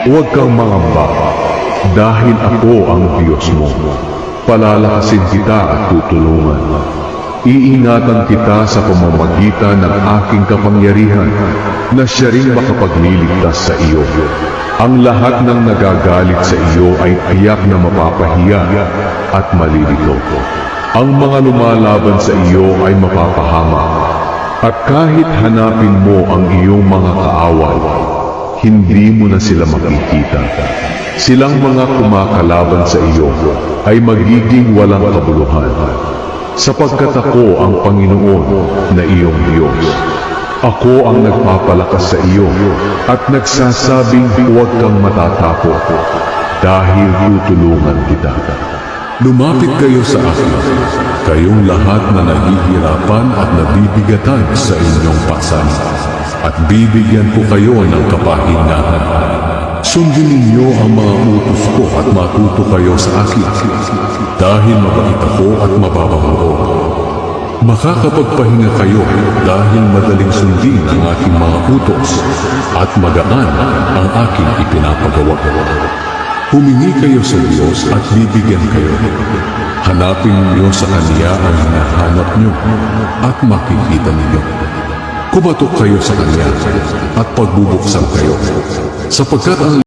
Huwag kang mangamba, dahil ako ang Diyos mo. Palalakasin kita at tutulungan. Iingatan kita sa pamamagitan ng aking kapangyarihan, na siya rin makapagliligtas sa iyo. Ang lahat ng nagagalit sa iyo ay tiyak na mapapahiya at malilito. Ang mga lumalaban sa iyo ay mapapahamak. At kahit hanapin mo ang iyong mga kaaway, hindi mo na sila makikita. Silang mga kumakalaban sa iyo ay magiging walang kabuluhan. Sapagkat ako ang Panginoon na iyong Diyos. Ako ang nagpapalakas sa iyo at nagsasabing huwag kang matatakot dahil tutulungan kita. Lumapit kayo sa akin, kayong lahat na nahihirapan at nabibigatan sa inyong pagsama, at bibigyan ko kayo ng kapahingahan. Sundin ninyo ang mga utos ko at matuto kayo sa akin, dahil mabait ako at mababanggo. Makakapagpahinga kayo dahil madaling sundin ang aking mga utos at magaan ang aking ipinapagawa. Humingi kayo sa Diyos at bibigyan kayo. Hanapin niyo sa Kanya ang hinahanap niyo at makikita ninyo. Kumatok kayo sa Kanya at pagbubuksan kayo, sapagkat ang